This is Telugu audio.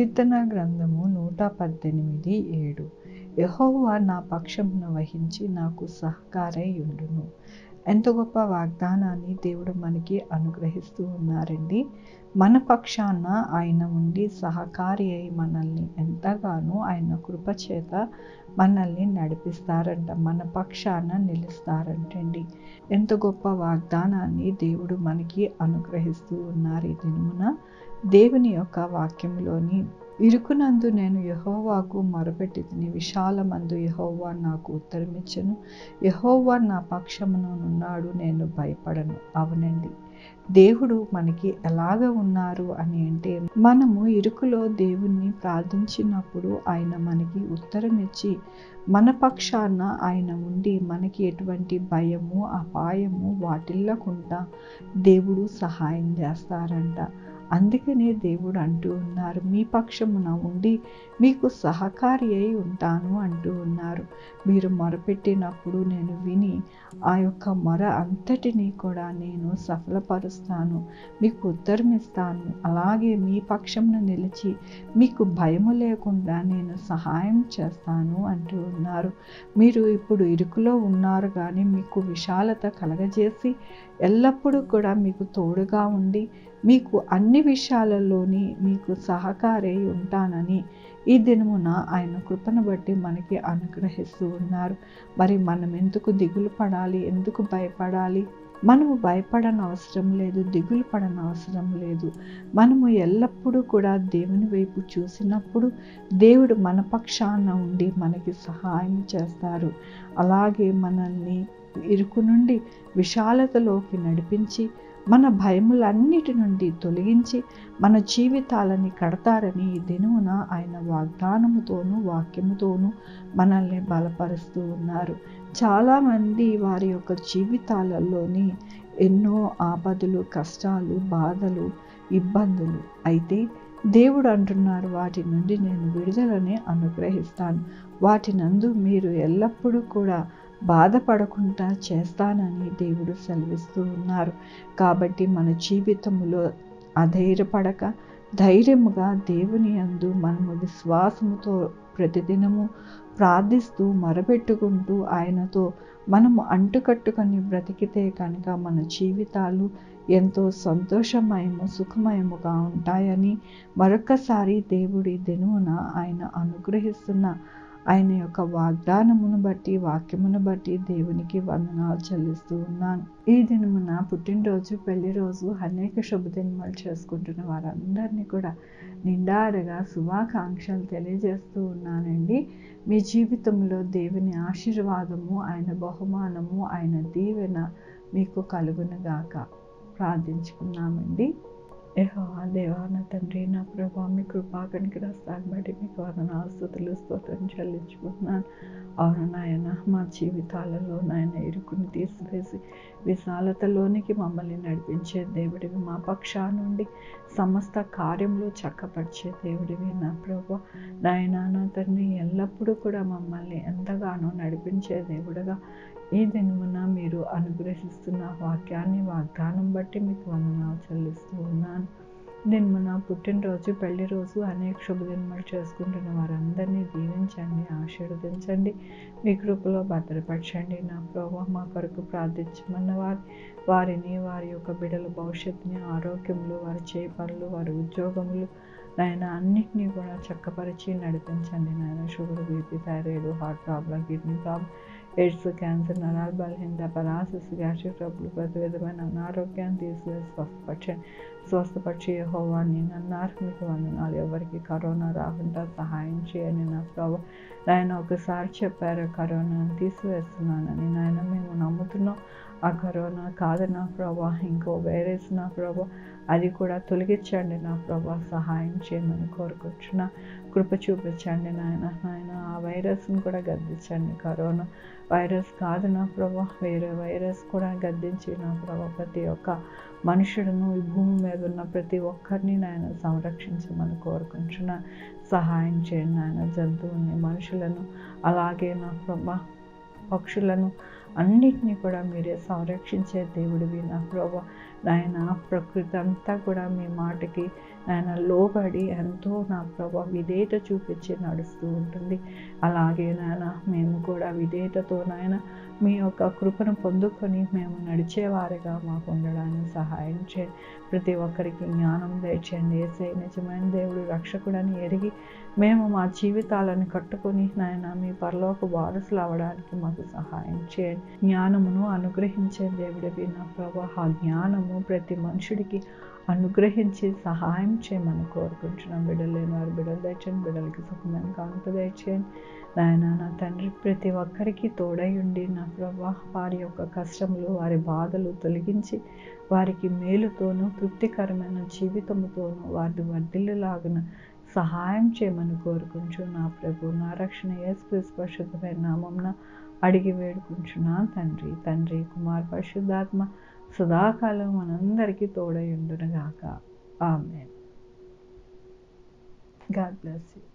కీర్తన గ్రంథము 118:7. యెహోవా నా పక్షమున వహించి నాకు సహకారై యుండును. ఎంత గొప్ప వాగ్దానాన్ని దేవుడు మనకి అనుగ్రహిస్తూ ఉన్నారండి. మన పక్షాన ఆయన ఉండి సహకారి అయి మనల్ని ఎంతగానో ఆయన కృపచేత మనల్ని నడిపిస్తారంట, మన పక్షాన నిలుస్తారంటండి. ఎంత గొప్ప వాగ్దానాన్ని దేవుడు మనకి అనుగ్రహిస్తూ ఉన్నారు. ఈ దినమున దేవుని యొక్క వాక్యంలోని ఇరుకునందు నేను యెహోవాకు మొరపెట్టితిని, విశాలమందు యెహోవా నాకు ఉత్తరమిచ్చెను. యెహోవా నా పక్షముననున్నాడు, నేను భయపడను. అవునండి, దేవుడు మనకి ఎలాగ ఉన్నారు అని అంటే, మనము ఇరుకులో దేవుణ్ణి ప్రార్థించినప్పుడు ఆయన మనకి ఉత్తరం ఇచ్చి మన పక్షాన ఆయన ఉండి మనకి ఎటువంటి భయము అపాయము వాటిల్లకుండా దేవుడు సహాయం చేస్తారంట. అందుకనే దేవుడు అంటూ ఉన్నారు, మీ పక్షమున ఉండి మీకు సహకారి అయి ఉంటాను అంటూ ఉన్నారు. మీరు మొరపెట్టినప్పుడు నేను విని ఆ యొక్క మొర అంతటినీ కూడా నేను సఫలపరుస్తాను, మీకు ఉత్తరం ఇస్తాను. అలాగే మీ పక్షమున నిలిచి మీకు భయము లేకుండా నేను సహాయం చేస్తాను అంటూ ఉన్నారు. మీరు ఇప్పుడు ఇరుకులో ఉన్నారు, కానీ మీకు విశాలత కలగజేసి ఎల్లప్పుడూ కూడా మీకు తోడుగా ఉండి మీకు అన్ని విషయాలలోని మీకు సహకారై ఉంటానని ఈ దినమున ఆయన కృపను బట్టి మనకి అనుగ్రహిస్తూ ఉన్నారు. మరి మనం ఎందుకు దిగులు పడాలి, ఎందుకు భయపడాలి? మనము భయపడనవసరం లేదు, దిగులు పడనవసరం లేదు. మనము ఎల్లప్పుడూ కూడా దేవుని వైపు చూసినప్పుడు దేవుడు మన పక్షాన ఉండి మనకి సహాయం చేస్తారు. అలాగే మనల్ని ఇరుకు నుండి విశాలతలోకి నడిపించి మన భయములన్నిటి నుండి తొలగించి మన జీవితాలని కడతారని ఈ దినమున ఆయన వాగ్దానముతోనూ వాక్యముతోనూ మనల్ని బలపరుస్తూ ఉన్నారు. చాలామంది వారి యొక్క జీవితాలలోని ఎన్నో ఆపదలు, కష్టాలు, బాధలు, ఇబ్బందులు అయితే దేవుడు అంటున్నారు, వాటి నుండి నేను విడుదలని అనుగ్రహిస్తాను. వాటినందు మీరు ఎల్లప్పుడూ కూడా బాధపడకుండా చేస్తానని దేవుడు సెలవిస్తూ ఉన్నారు. కాబట్టి మన జీవితంలో అధైర్యపడక ధైర్యముగా దేవుని యందు మనము విశ్వాసముతో ప్రతిదినము ప్రార్థిస్తూ మొరపెట్టుకుంటూ ఆయనతో మనము అంటుకట్టుకొని బ్రతికితే కనుక మన జీవితాలు ఎంతో సంతోషమయము సుఖమయముగా ఉంటాయని మరొక్కసారి దేవుడి దినమున ఆయన అనుగ్రహిస్తున్న ఆయన యొక్క వాగ్దానమును బట్టి వాక్యమును బట్టి దేవునికి వందనాలు చెల్లిస్తూ ఉన్నాను. ఈ దినమున పుట్టినరోజు, పెళ్లి రోజు, అనేక శుభదినములు చేసుకుంటున్న వారందరినీ కూడా నిండారుగా శుభాకాంక్షలు తెలియజేస్తూ ఉన్నానండి. మీ జీవితంలో దేవుని ఆశీర్వాదము, ఆయన బహుమానము, ఆయన దీవెన మీకు కలుగునుగాక. ప్రార్థించుకున్నామండి. యెహోవా దేవా, నా తండ్రి, నా ప్రభా, మీ కృపా కనికరాస్తాన్ని బట్టి మీకు వందనాలు స్తుతులు స్తోత్రం చెల్లించుకుంటున్నాను. అవును నాయన, మా జీవితాలలో నాయన ఇరుకుని తీసివేసి విశాలతలోనికి మమ్మల్ని నడిపించే దేవుడివి, మా పక్షా నుండి సమస్త కార్యములు చక్కపరిచే దేవుడివి నా ప్రభా. నాయన, నా తండ్రి, ఎల్లప్పుడూ కూడా మమ్మల్ని ఎంతగానో నడిపించే దేవుడుగా ఈ దినమున మీరు అనుగ్రహిస్తున్న వాక్యాన్ని వాగ్దానం బట్టి మీకు వందనాలు చెల్లిస్తూ ఉన్నాను. దినమున పుట్టినరోజు, పెళ్లి రోజు, అనేక శుభదినములు చేసుకుంటున్న వారందరినీ దీవించండి, ఆశీర్వదించండి, మీ కృపలో భద్రపరచండి నా ప్రభా. మా కొరకు ప్రార్థించమన్న వారిని, వారి యొక్క బిడ్డల భవిష్యత్తుని, ఆరోగ్యములు, వారి చేయ పనులు, వారి ఉద్యోగములు నాయన అన్నిటినీ కూడా చక్కపరిచి నడిపించండి నాయన. Sugar, BP, thyroid, heart problem, kidney problem, AIDS, cancer, నరాల బలహీనత, పరాసిస్, గ్యాస్ట్రిక్ ట్రబుల్, ప్రతి విధమైన అనారోగ్యాన్ని తీసివేసి స్వస్థపరిచి యెహోవా నేను అన్నారు, మీకు వందనాలు. ఎవరికి కరోనా రాకుండా సహాయం చేయండి నా ప్రభు. నాయన ఒకసారి చెప్పారు కరోనాను తీసివేస్తున్నానని, నాయన మేము నమ్ముతున్నాం. ఆ కరోనా కాదు నా ప్రభా, ఇంకో వైరస్ నా ప్రభా, అది కూడా తొలగించండి నా ప్రభా, సహాయం చేయమని కోరుకుంటున్నా. కృప చూపించండి నాయన. ఆ వైరస్ని కూడా గద్దించండి. కరోనా వైరస్ కాదు నా ప్రభా, వేరే వైరస్ కూడా గద్దించి నా ప్రభా ప్రతి ఒక్క మనుషులను, ఈ భూమి మీద ఉన్న ప్రతి ఒక్కరిని నాయన సంరక్షించమని కోరుకుంటున్నా. సహాయం చేయండి నాయన. జంతువుల్ని, మనుషులను, అలాగే నా ప్రభా పక్షులను అన్నిటినీ కూడా మీరే సంరక్షించే దేవుడివి నా ప్రభా. నాయన ప్రకృతి అంతా కూడా మీ మాటకి నాయన లోబడి ఎంతో నా ప్రభా విధేయత చూపించి నడుస్తూ ఉంటుంది. అలాగే నాయన మేము కూడా విధేయతతో నాయన మీ యొక్క కృపను పొందుకొని మేము నడిచేవారిగా మాకు ఉండడానికి సహాయం చేయండి. ప్రతి ఒక్కరికి జ్ఞానం దయచేయండి. యేసయ్య నిజమైన దేవుడు, రక్షకుడని ఎరిగి మేము మా జీవితాలను కట్టుకొని నాయన మీ పరలోక వారసులు అవ్వడానికి మాకు సహాయం చేయండి. జ్ఞానమును అనుగ్రహించే దేవుడివి నా ప్రభా, ఆ జ్ఞానము ప్రతి మనుషుడికి అనుగ్రహించి సహాయం చేయమని కోరుకుంటున్నాం. బిడ్డలు లేని వారు బిడ్డలు దయచేయండి, బిడ్డలకి సుఖమైన కానుక దయచేయండి. నాయన నా తండ్రి ప్రతి ఒక్కరికి తోడై ఉండి నా ప్రభా వారి యొక్క కష్టములు వారి బాధలు తొలగించి వారికి మేలుతోనూ తృప్తికరమైన జీవితముతోనూ వారి వర్ధిల్లులాగున సహాయం చేయమని కోరుకుంటూ నా ప్రభు నా రక్షణ యేసుక్రీస్తు పరిశుద్ధమైన నామమున అడిగి వేడుకుంటున్నా తండ్రి కుమార్ పరిశుద్ధాత్మ సదాకాలం మనందరికీ తోడై ఉండునుగాక. ఆమేన్. God bless you.